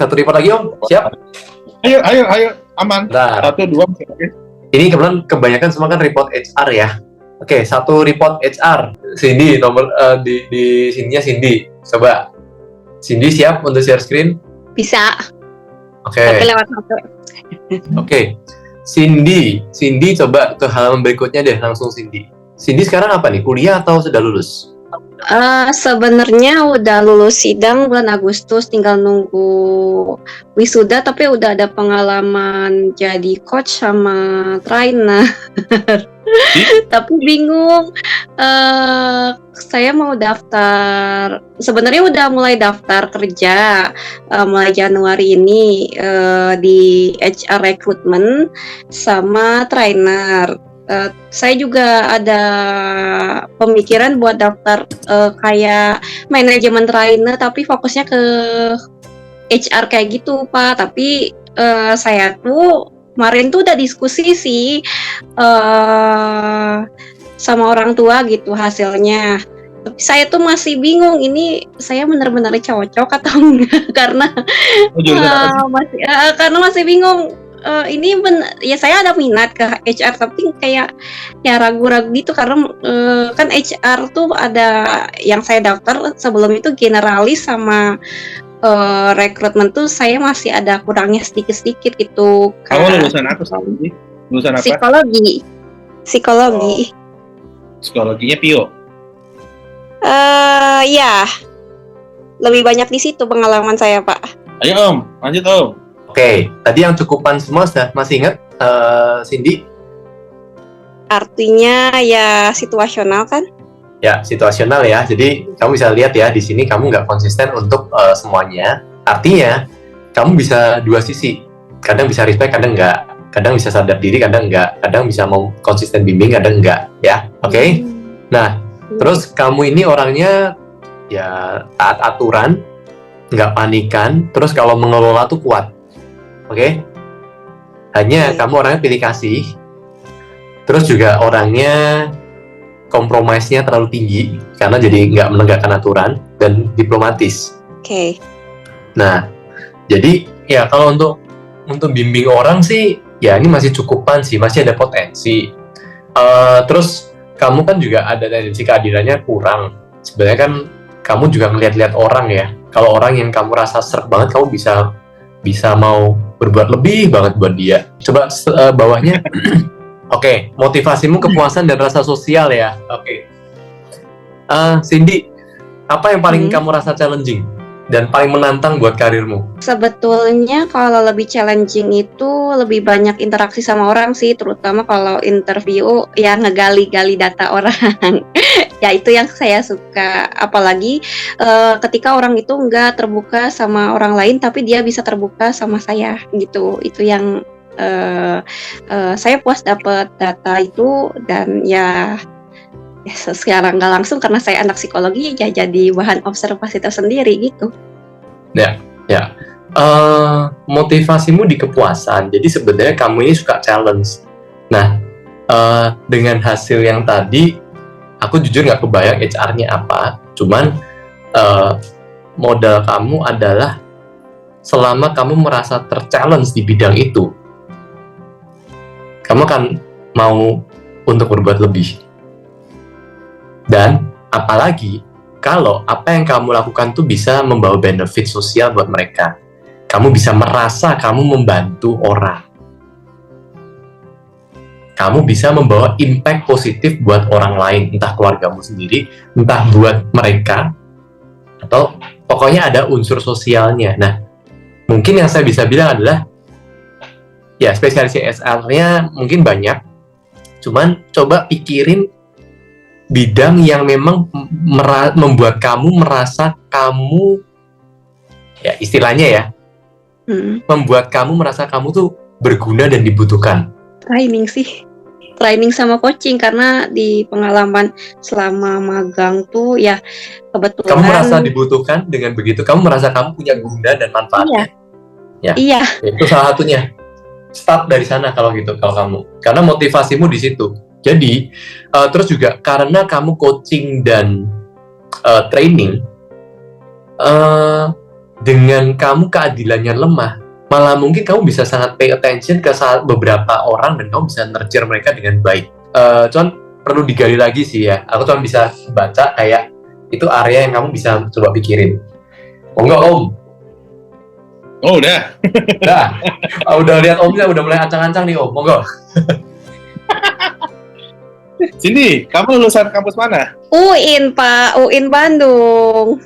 Satu report lagi Om, siap? Ayo, aman. Bentar. 1, 2, oke. Ini kebanyakan semua kan report HR ya. Oke, satu report HR. Cindy nomor di sininya Cindy. Coba. Cindy siap untuk share screen? Bisa. Oke. Tapi lewat HP. Oke. Cindy coba ke halaman berikutnya deh langsung Cindy. Cindy sekarang apa nih? Kuliah atau sudah lulus? Sebenarnya udah lulus sidang bulan Agustus, tinggal nunggu wisuda, tapi udah ada pengalaman jadi coach sama trainer. Tapi bingung. Saya mau daftar. Sebenarnya udah mulai daftar kerja mulai Januari ini di HR recruitment sama trainer. Saya juga ada pemikiran buat daftar kayak manajemen trainer, tapi fokusnya ke HR kayak gitu Pak. Tapi saya tuh kemarin tuh udah diskusi sih sama orang tua gitu hasilnya. Tapi saya tuh masih bingung, ini saya benar-benar cocok atau enggak karena masih bingung. Ya saya ada minat ke HR, tapi kayak ya ragu-ragu gitu karena kan HR tuh ada yang saya daftar sebelum itu generalis sama rekrutmen tuh saya masih ada kurangnya sedikit-sedikit gitu. Kamu lulusan apa sih? Lulusan apa? Psikologi. Psikologinya Pio. Ya lebih banyak di situ pengalaman saya Pak. Ayo Om, lanjut Om. Oke, tadi yang cukupan semua sudah masih ingat Cindy? Artinya ya situasional kan? Ya, situasional ya. Jadi kamu bisa lihat ya di sini kamu nggak konsisten untuk semuanya. Artinya kamu bisa dua sisi. Kadang bisa respect, kadang nggak. Kadang bisa sadar diri, kadang nggak. Kadang bisa mau konsisten bimbing, kadang nggak. Ya, oke? Nah, terus kamu ini orangnya ya taat aturan, nggak panikan. Terus kalau mengelola tuh kuat. Oke? Hanya kamu orangnya pilih kasih. Terus juga orangnya kompromisnya terlalu tinggi karena jadi nggak menegakkan aturan dan diplomatis. Oke. Nah, jadi ya kalau untuk bimbing orang sih ya ini masih cukupan sih, masih ada potensi. Terus kamu kan juga ada tendensi keadilannya kurang. Sebenarnya kan kamu juga ngeliat-liat orang ya. Kalau orang yang kamu rasa srek banget, kamu bisa mau berbuat lebih banget buat dia. Coba bawahnya. Oke, motivasimu, kepuasan dan rasa sosial ya. Oke. Cindy, apa yang paling kamu rasa challenging dan paling menantang buat karirmu? Sebetulnya kalau lebih challenging itu lebih banyak interaksi sama orang sih, terutama kalau interview ya ngegali-gali data orang. Ya itu yang saya suka, apalagi ketika orang itu nggak terbuka sama orang lain tapi dia bisa terbuka sama saya gitu. Itu yang saya puas dapat data itu, dan ya sekarang nggak langsung karena saya anak psikologi ya jadi bahan observasi tersendiri gitu. Ya. Motivasimu di kepuasan. Jadi sebenarnya kamu ini suka challenge. Nah, dengan hasil yang tadi, aku jujur nggak kebayang HR-nya apa. Cuman modal kamu adalah selama kamu merasa ter-challenge di bidang itu, kamu akan mau untuk berbuat lebih. Dan apalagi kalau apa yang kamu lakukan tuh bisa membawa benefit sosial buat mereka. Kamu bisa merasa kamu membantu orang. Kamu bisa membawa impact positif buat orang lain, entah keluargamu sendiri, entah buat mereka, atau pokoknya ada unsur sosialnya. Nah, mungkin yang saya bisa bilang adalah ya spesialis CSR-nya mungkin banyak, cuman coba pikirin bidang yang memang membuat kamu merasa kamu, ya istilahnya ya, membuat kamu merasa kamu tuh berguna dan dibutuhkan. Training sama coaching, karena di pengalaman selama magang tuh ya kebetulan kamu merasa dibutuhkan. Dengan begitu kamu merasa kamu punya guna dan manfaatnya. Iya. Itu salah satunya. Start dari sana kalau gitu, kalau kamu, karena motivasimu di situ. Jadi terus juga karena kamu coaching dan training, dengan kamu keadilannya lemah, malah mungkin kamu bisa sangat pay attention ke beberapa orang dan kamu bisa nurture mereka dengan baik. Cuman perlu digali lagi sih ya. Aku cuma bisa baca kayak itu area yang kamu bisa coba pikirin. Oh enggak Om? Oh udah. Udah lihat Omnya udah mulai ancang-ancang nih Om. Monggo. Sini, kamu lulusan kampus mana? UIN Pak, UIN Bandung.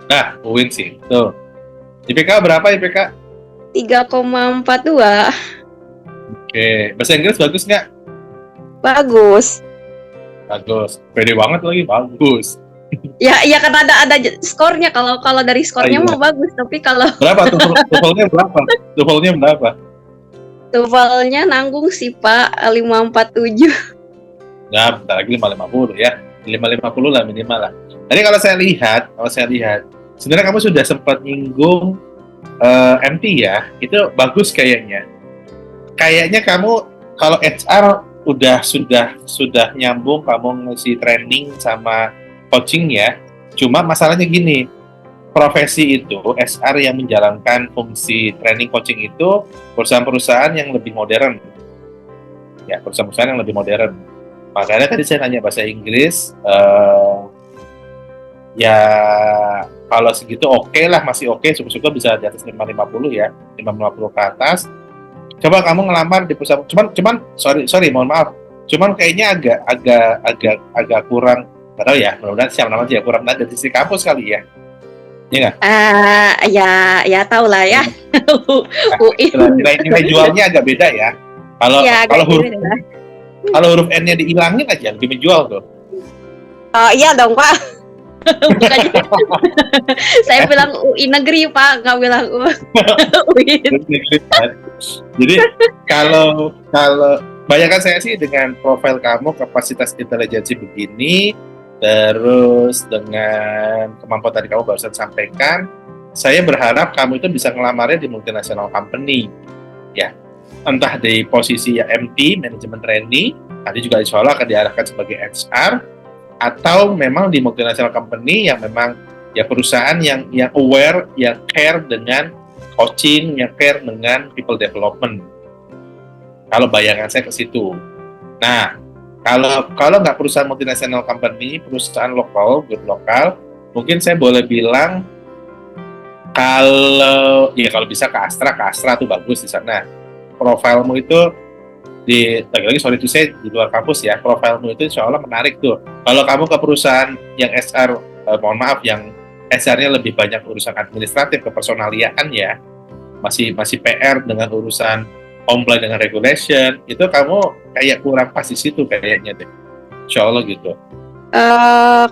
Nah, UIN sih. Tuh. IPK berapa IPK? 3,42. Oke, bahasa Inggris bagus nggak? Bagus. Bagus. Pede banget lagi, bagus. Ya kan ada skornya, kalau dari skornya Iya. mah bagus, tapi kalau Berapa TOEFL-nya berapa? TOEFL-nya berapa? TOEFL-nya nanggung sih Pak, 547. Ya, bentar lagi 550 ya. 550 lah minimal lah. Tadi kalau saya lihat, sebenarnya kamu sudah sempat nyinggung MT ya, itu bagus kayaknya. Kayaknya kamu kalau HR sudah nyambung, kamu ngasih training sama coaching ya. Cuma masalahnya gini, profesi itu SR yang menjalankan fungsi training coaching itu perusahaan-perusahaan yang lebih modern. Ya, perusahaan-perusahaan yang lebih modern. Makanya tadi saya nanya bahasa Inggris, ya kalau segitu oke lah, masih oke, syukur-syukur bisa di atas 550 ya, 550 ke atas. Coba kamu ngelamar di perusahaan, cuman sorry, mohon maaf, cuman kayaknya agak kurang, nggak tahu ya, mudah-mudahan siapa namanya ya, kurang dari sisi kampus kali ya, iya nggak? Ya tahu lah ya. UIN. Nilai jualnya agak beda ya. Kalau huruf N-nya dihilangin aja lebih menjual tuh. Iya dong Pak. Bukannya saya bilang UI negeri Pak, nggak bilang UIN. Jadi kalau bayangkan saya sih dengan profil kamu, kapasitas intelijensi begini, terus dengan kemampuan tadi kamu barusan sampaikan, saya berharap kamu itu bisa ngelamarnya di multinational company, ya. Entah di posisi ya MT, manajemen trainee, nanti juga insya Allah akan diarahkan sebagai HR, atau memang di multinational company yang memang ya perusahaan yang aware, yang care dengan coaching, yang care dengan people development. Kalau bayangan saya ke situ. Nah, kalau nggak perusahaan multinational company, perusahaan lokal, mungkin saya boleh bilang kalau bisa ke Astra tuh bagus di sana. Profilmu itu lagi-lagi sorry to say di luar kampus ya, profilmu itu insya Allah menarik tuh. Kalau kamu ke perusahaan yang SR, mohon maaf, yang SR-nya lebih banyak urusan administratif, kepersonaliaan ya, masih PR dengan urusan compliance dengan regulation, itu kamu kayak kurang pas di situ kayaknya deh, insya Allah gitu.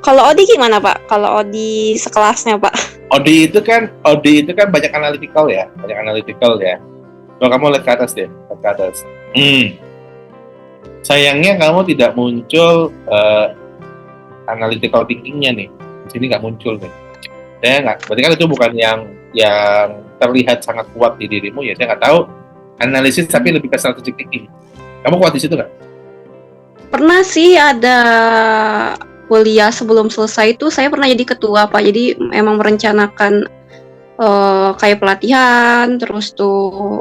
Kalau Odi gimana Pak? Kalau Odi sekelasnya Pak? Odi itu kan banyak analytical ya. Kalau kamu lihat ke atas deh, ke atas. Sayangnya kamu tidak muncul analytical thinking-nya nih. Di sini nggak muncul nih. Saya nggak. Berarti kan itu bukan yang terlihat sangat kuat di dirimu ya. Saya nggak tahu. Analisis tapi lebih ke strategic thinking. Kamu kuat di situ nggak? Pernah sih ada kuliah sebelum selesai itu saya pernah jadi ketua Pak. Jadi emang merencanakan kayak pelatihan, terus tuh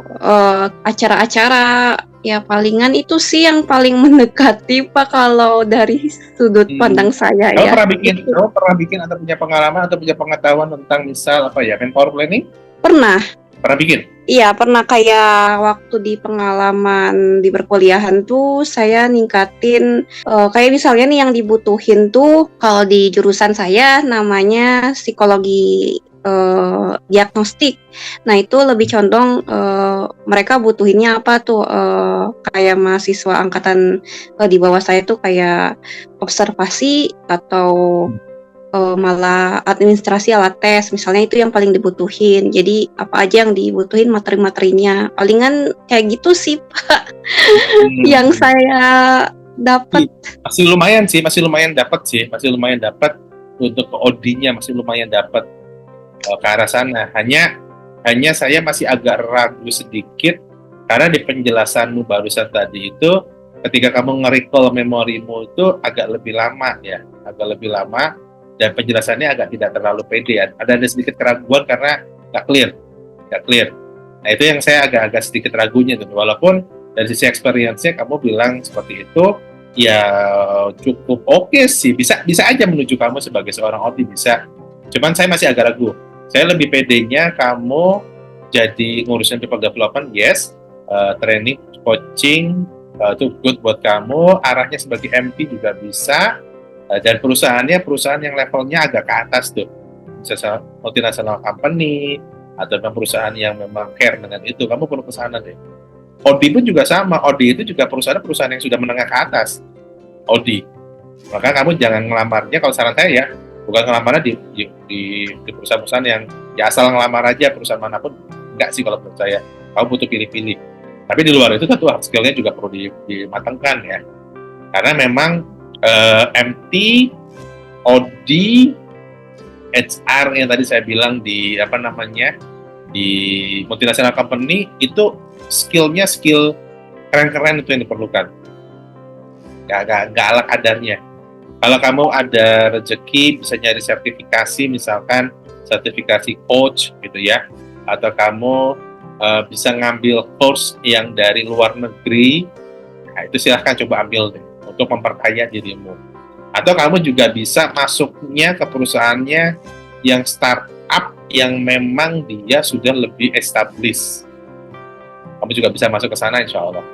acara-acara, ya palingan itu sih yang paling mendekati Pak kalau dari sudut pandang saya ya. Kamu pernah bikin atau punya pengalaman atau punya pengetahuan tentang misal manpower planning? Pernah bikin? Iya, pernah, kayak waktu di pengalaman di perkuliahan tuh saya ningkatin kayak misalnya nih yang dibutuhin tuh kalau di jurusan saya namanya psikologi diagnostik. Nah itu lebih condong mereka butuhinnya apa tuh, kayak mahasiswa angkatan di bawah saya tuh kayak observasi atau malah administrasi alat tes, misalnya itu yang paling dibutuhin. Jadi apa aja yang dibutuhin materi-materinya, palingan kayak gitu sih Pak. Yang saya dapat. Masih lumayan dapat untuk OD-nya, masih lumayan dapat ke arah sana. Hanya saya masih agak ragu sedikit karena di penjelasanmu barusan tadi itu, ketika kamu nge-recall memorimu itu agak lebih lama dan penjelasannya agak tidak terlalu pede ya. Ada sedikit keraguan karena nggak clear. Nah itu yang saya agak sedikit ragunya tuh. Walaupun dari sisi experience-nya kamu bilang seperti itu, ya cukup oke sih, bisa aja menuju kamu sebagai seorang OT, bisa. Cuman saya masih agak ragu. Saya lebih pedenya kamu jadi ngurusin people development, yes, training, coaching, itu good buat kamu, arahnya sebagai MP juga bisa, dan perusahaannya perusahaan yang levelnya agak ke atas tuh, bisa multinational company, atau perusahaan yang memang care dengan itu, kamu perlu ke sana deh. Audi pun juga sama, Audi itu juga perusahaan yang sudah menengah ke atas, Audi. Maka kamu jangan ngelamarnya, kalau saran saya ya, bukan ngelamarnya di perusahaan-perusahaan yang ya asal ngelamar aja, perusahaan manapun, enggak sih kalau menurut saya. Kamu butuh pilih-pilih. Tapi di luar itu tentu hard skill-nya juga perlu dimatangkan ya. Karena memang MT, OD, HR yang tadi saya bilang di di multinational company itu skill-nya skill keren-keren itu yang diperlukan. Gak ala kadarnya. Kalau kamu ada rezeki bisa nyari sertifikasi, misalkan sertifikasi coach gitu ya, atau kamu bisa ngambil course yang dari luar negeri, nah itu silahkan coba ambil deh untuk memperkaya dirimu. Atau kamu juga bisa masuknya ke perusahaannya yang startup yang memang dia sudah lebih established. Kamu juga bisa masuk ke sana insya Allah.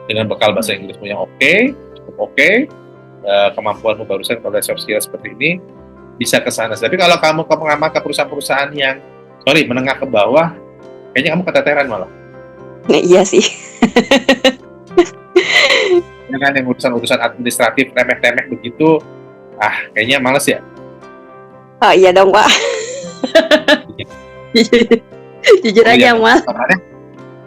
Dengan bekal bahasa Inggrismu yang cukup oke, kemampuanmu barusan pada soft skill seperti ini, bisa ke sana. Tapi kalau kamu ke perusahaan-perusahaan yang menengah ke bawah, kayaknya kamu keteteran malah. Nah, iya sih. Dengan yang urusan administratif remeh-temeh begitu, kayaknya males ya. Oh iya dong Pak. Jujur aja Mas.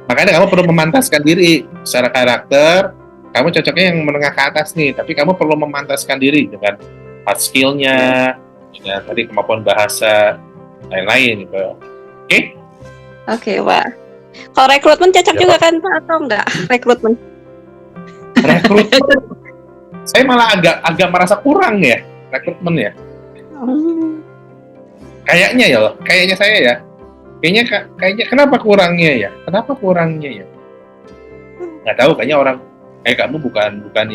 Makanya kamu perlu memantaskan diri secara karakter. Kamu cocoknya yang menengah ke atas nih, tapi kamu perlu memantaskan diri dengan hard skill-nya, dengan tadi kemampuan bahasa, lain-lain gitu. Oke? Oke, Pak. Kalau rekrutmen cocok juga kan Pak atau enggak? Rekrutmen. Saya malah agak merasa kurang ya rekrutmen ya. Kayaknya saya ya. Kayaknya kenapa kurangnya ya? Nggak tahu, kayaknya orang kayak kamu bukan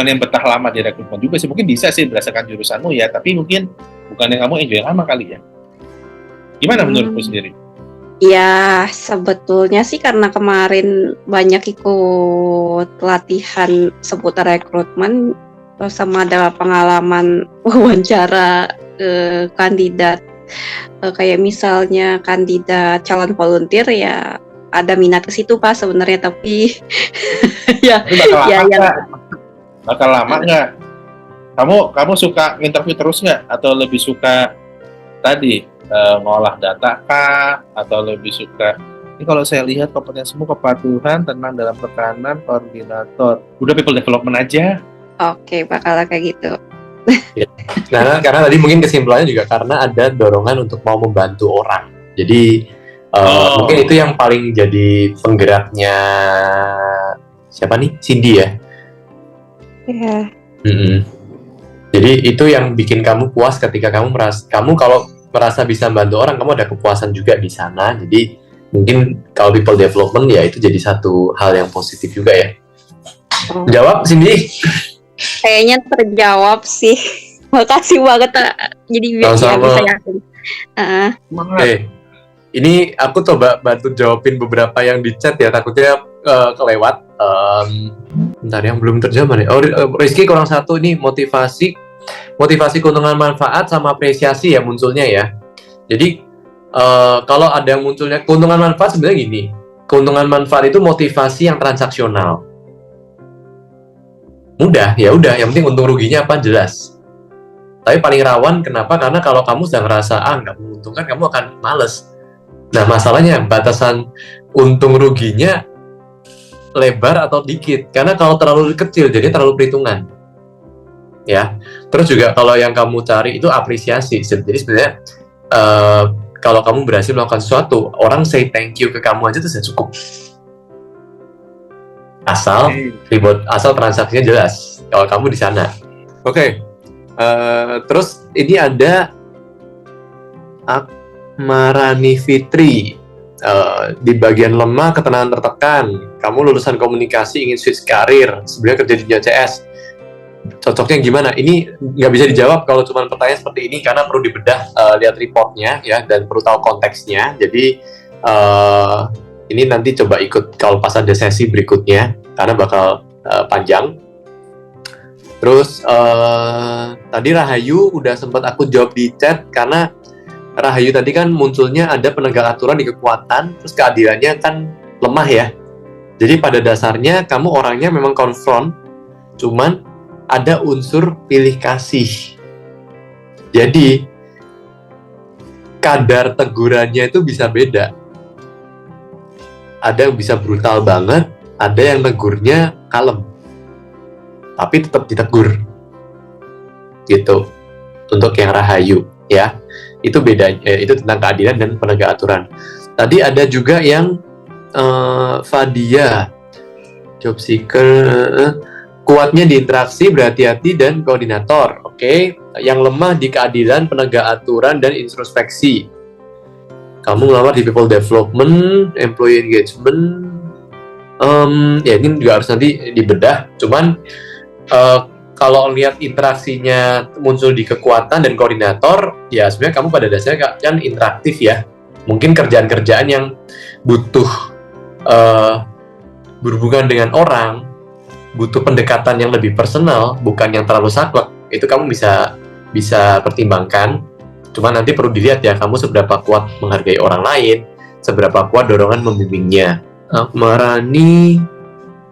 yang betah lama di rekrutmen juga sih. Mungkin bisa sih berdasarkan jurusanmu ya, tapi mungkin bukan yang kamu enjoy lama kali ya. Gimana menurutmu sendiri? Ya, sebetulnya sih karena kemarin banyak ikut latihan seputar rekrutmen, terus sama ada pengalaman wawancara kandidat, kayak misalnya kandidat calon volunteer ya, ada minat ke situ Pak sebenarnya, tapi ya bakal lama nggak? Kamu suka interview terus nggak? Atau lebih suka tadi ngolah data kah? Atau lebih suka ini kalau saya lihat kompetensimu kepatuhan, tenang dalam tekanan, koordinator. Udah people development aja. Oke, bakal kayak gitu. Nah, karena tadi mungkin kesimpulannya juga karena ada dorongan untuk mau membantu orang. Jadi mungkin itu yang paling jadi penggeraknya siapa nih? Cindy ya? Iya. Jadi itu yang bikin kamu puas ketika kamu kalau merasa bisa bantu orang, kamu ada kepuasan juga di sana. Jadi mungkin kalau people development ya itu jadi satu hal yang positif juga ya. Jawab Cindy? Kayaknya terjawab sih. Makasih banget jadi biar bisa yakin. Ini aku coba bantu jawabin beberapa yang di chat ya, takutnya kelewat. Bentar, yang belum terjawab nih. Rizky kurang satu nih, motivasi keuntungan manfaat sama apresiasi ya munculnya ya. Jadi kalau ada yang munculnya keuntungan manfaat, sebenarnya gini, keuntungan manfaat itu motivasi yang transaksional. Mudah, ya udah, yang penting untung ruginya apa jelas. Tapi paling rawan kenapa? Karena kalau kamu sudah ngerasa nggak menguntungkan, kamu akan males. Nah masalahnya batasan untung ruginya lebar atau dikit. Karena kalau terlalu kecil, jadi terlalu perhitungan. Ya, terus juga kalau yang kamu cari itu apresiasi. Jadi sebenarnya kalau kamu berhasil melakukan sesuatu, orang say thank you ke kamu aja itu sudah cukup. Asal transaksinya jelas. Kalau kamu di sana. Oke. Terus ini ada Marani Fitri, di bagian lemah, ketenangan tertekan. Kamu lulusan komunikasi, ingin switch karir, sebenarnya kerja di dunia CS. Cocoknya gimana? Ini nggak bisa dijawab kalau cuma pertanyaan seperti ini, karena perlu dibedah, lihat reportnya ya, dan perlu tahu konteksnya. Jadi ini nanti coba ikut kalau pas ada sesi berikutnya, karena bakal panjang. Terus tadi Rahayu udah sempat aku jawab di chat, karena Rahayu tadi kan munculnya ada penegak aturan di kekuatan, terus keadilannya kan lemah ya. Jadi pada dasarnya kamu orangnya memang konfront, cuman ada unsur pilih kasih. Jadi kadar tegurannya itu bisa beda. Ada yang bisa brutal banget, ada yang negurnya kalem, tapi tetap ditegur. Gitu. Untuk yang Rahayu ya. Itu bedanya, itu tentang keadilan dan penegak aturan. Tadi ada juga yang Fadia, job seeker, kuatnya di interaksi, berhati-hati, dan koordinator. Oke. Yang lemah di keadilan, penegak aturan, dan introspeksi. Kamu ngelamar di people development, employee engagement. Ya ini juga harus nanti dibedah. Cuman kalau lihat interaksinya muncul di kekuatan dan koordinator, ya sebenarnya kamu pada dasarnya kan interaktif ya. Mungkin kerjaan-kerjaan yang butuh berhubungan dengan orang, butuh pendekatan yang lebih personal, bukan yang terlalu saklek, itu kamu bisa pertimbangkan. Cuma nanti perlu dilihat ya, kamu seberapa kuat menghargai orang lain, seberapa kuat dorongan membimbingnya. Marani,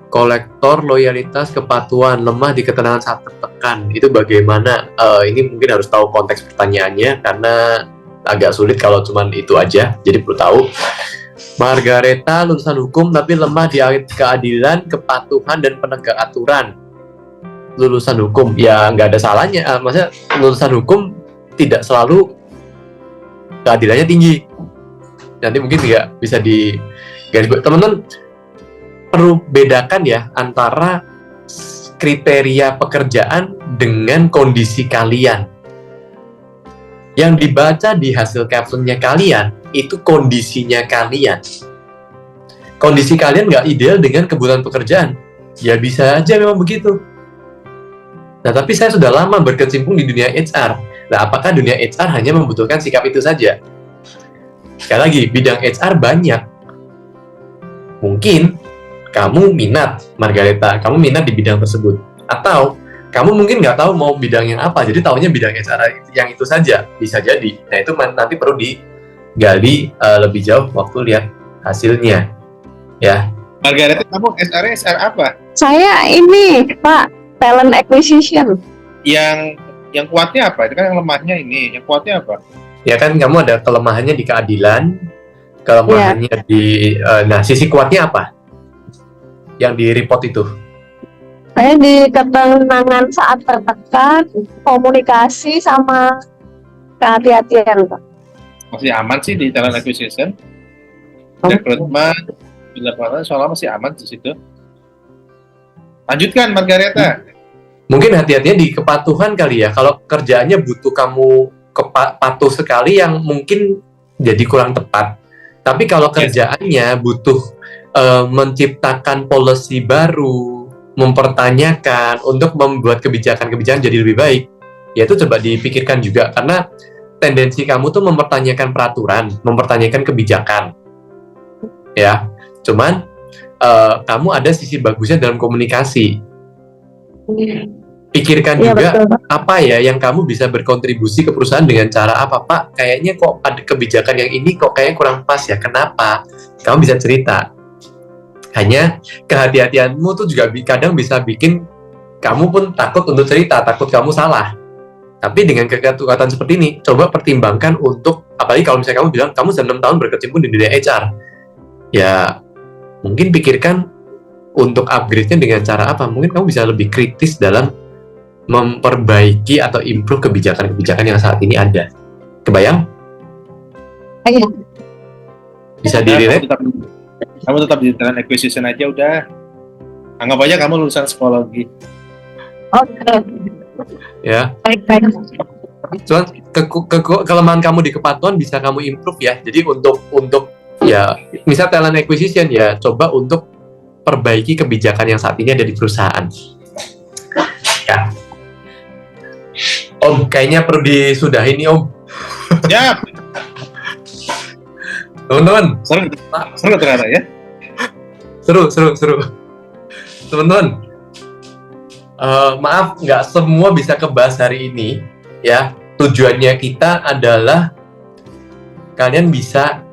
kolektor, loyalitas, kepatuhan, lemah di ketenangan saat tertekan. Itu bagaimana? Ini mungkin harus tahu konteks pertanyaannya, karena agak sulit kalau cuma itu aja, jadi perlu tahu. Margareta, lulusan hukum tapi lemah di keadilan, kepatuhan, dan penegak aturan. Lulusan hukum, ya nggak ada salahnya. Maksudnya lulusan hukum tidak selalu keadilannya tinggi. Nanti mungkin juga bisa di garis. Teman-teman perlu bedakan ya antara kriteria pekerjaan dengan kondisi kalian. Yang dibaca di hasil captionnya kalian itu kondisinya kalian. Kondisi kalian nggak ideal dengan kebutuhan pekerjaan, ya bisa aja memang begitu. Nah, tapi saya sudah lama berkecimpung di dunia HR. Nah, apakah dunia HR hanya membutuhkan sikap itu saja? Sekali lagi, bidang HR banyak. Mungkin kamu minat, Margareta, kamu minat di bidang tersebut. Atau kamu mungkin nggak tahu mau bidangnya apa, jadi tahunya bidang HR yang itu saja, bisa jadi. Nah, itu nanti perlu digali lebih jauh waktu lihat hasilnya. Ya. Margareta, kamu SR apa? Saya ini, Pak, talent acquisition. Yang kuatnya apa? Itu kan yang lemahnya ini. Yang kuatnya apa? Ya kan kamu ada kelemahannya di keadilan, kelemahannya di nah sisi kuatnya apa? Yang di report itu. Saya di ketenangan saat tertekan, komunikasi sama kehati-hatian, Pak. Masih aman sih di talent acquisition. Rekrutmen, soalnya masih aman di situ. Lanjutkan, Margareta. Mungkin hati-hatinya di kepatuhan kali ya. Kalau kerjaannya butuh kamu patuh sekali, yang mungkin jadi kurang tepat. Tapi kalau kerjaannya butuh menciptakan policy baru, mempertanyakan untuk membuat kebijakan-kebijakan jadi lebih baik, ya itu coba dipikirkan juga. Karena tendensi kamu tuh mempertanyakan peraturan, mempertanyakan kebijakan. Ya, cuman kamu ada sisi bagusnya dalam komunikasi. Pikirkan juga betul, apa ya yang kamu bisa berkontribusi ke perusahaan dengan cara apa, Pak? Kayaknya kok ada kebijakan yang ini kok kayaknya kurang pas ya. Kenapa? Kamu bisa cerita. Hanya kehati-hatianmu tuh juga kadang bisa bikin kamu pun takut untuk cerita, takut kamu salah. Tapi dengan kekuatan seperti ini, coba pertimbangkan untuk, apalagi kalau misalnya kamu bilang kamu sudah 6 tahun berkecimpung di dunia HR, ya mungkin pikirkan untuk upgrade-nya dengan cara apa. Mungkin kamu bisa lebih kritis dalam memperbaiki atau improve kebijakan-kebijakan yang saat ini ada. Kebayang? Ayo. Bisa di-relate? Kamu tetap di talent acquisition aja udah. Anggap aja kamu lulusan psikologi. Oke. Ya. Baik. Cuman kelemahan kamu di kepatuhan bisa kamu improve ya. Jadi untuk ya misal talent acquisition ya coba untuk perbaiki kebijakan yang saat ini ada di perusahaan. Ya. Om, kayaknya perlu disudahi nih Om. Ya, Teman-teman, seru ternyata ya. seru. Teman-teman, maaf nggak semua bisa kebahas hari ini ya. Tujuannya kita adalah kalian bisa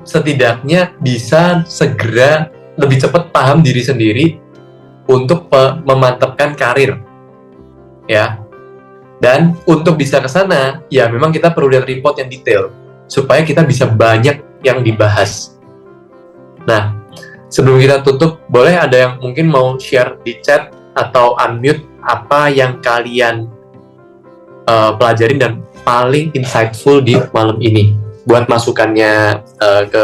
setidaknya bisa segera lebih cepat paham diri sendiri untuk memantapkan karir ya. Dan untuk bisa ke sana ya memang kita perlu lihat report yang detail supaya kita bisa banyak yang dibahas. Nah, sebelum kita tutup, boleh ada yang mungkin mau share di chat atau unmute apa yang kalian pelajarin dan paling insightful di malam ini buat masukannya ke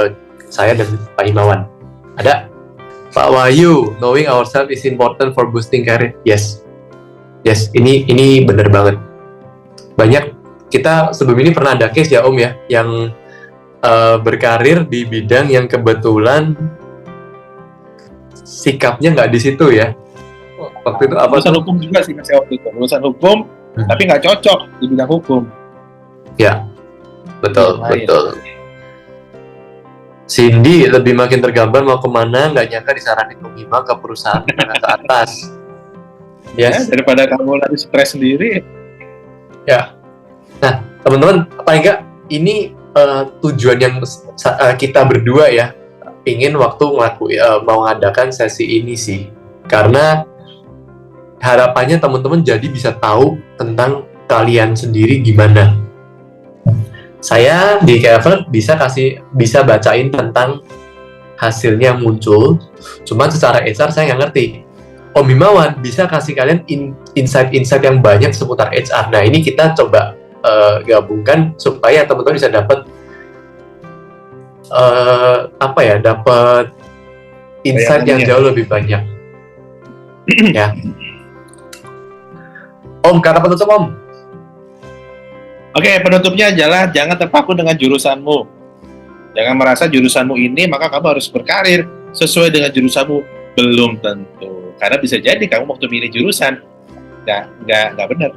saya dan Pak Himawan. Ada? Pak Wahyu, knowing ourselves is important for boosting career. Yes, ini benar banget. Banyak kita sebelum ini pernah ada case ya Om ya, yang berkarir di bidang yang kebetulan sikapnya nggak di situ ya. Waktu itu apa? Lulusan hukum juga sih Mas waktu itu. Lulusan hukum, tapi nggak cocok di bidang hukum. Ya, betul. Cindy lebih makin tergambar mau kemana, nggak nyangka disaranin Om Hima ke perusahaan menengah ke atas. Ya, daripada kamu lagi stres sendiri. Ya. Nah, teman-teman, paling nggak ini tujuan yang kita berdua ya ingin waktu mau ngadakan sesi ini sih, karena harapannya teman-teman jadi bisa tahu tentang kalian sendiri gimana. Saya di Kevin bisa bacain tentang hasilnya yang muncul, cuman secara HR saya nggak ngerti. Om Himawan bisa kasih kalian insight-insight yang banyak seputar HR. Nah ini kita coba gabungkan supaya teman-teman bisa dapat dapat insight yang jauh lebih banyak. Ya. Om, kata penutup Om. Oke, penutupnya adalah jangan terpaku dengan jurusanmu. Jangan merasa jurusanmu ini maka kamu harus berkarir sesuai dengan jurusanmu. Belum tentu. Karena bisa jadi kamu waktu milih jurusan nggak benar.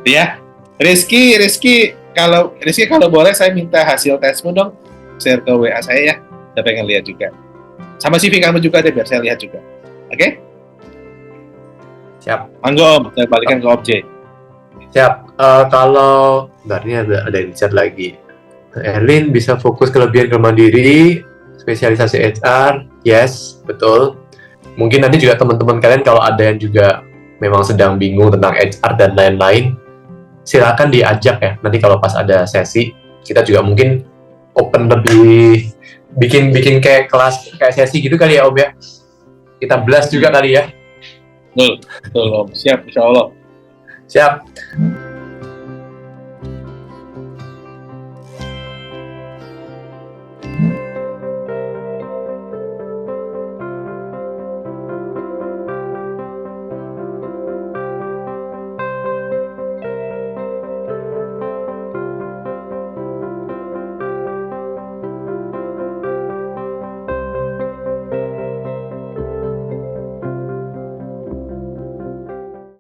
Ya, Rizky, kalau boleh saya minta hasil tesmu dong, share ke WA saya ya. Saya pengen lihat juga. Sama CV kamu juga deh, biar saya lihat juga. Oke? Siap. Manggo Om, saya balikan ke objek. Siap. Kalau ini ada yang chat lagi. Erlin bisa fokus kelebihan mandiri, spesialisasi HR. Yes, betul. Mungkin nanti juga teman-teman kalian kalau ada yang juga memang sedang bingung tentang HR dan lain-lain, silakan diajak ya. Nanti kalau pas ada sesi, kita juga mungkin open lebih bikin kayak kelas kayak sesi gitu kali ya Om ya. Kita blast juga kali ya. Betul Om. Siap, insya Allah. Siap.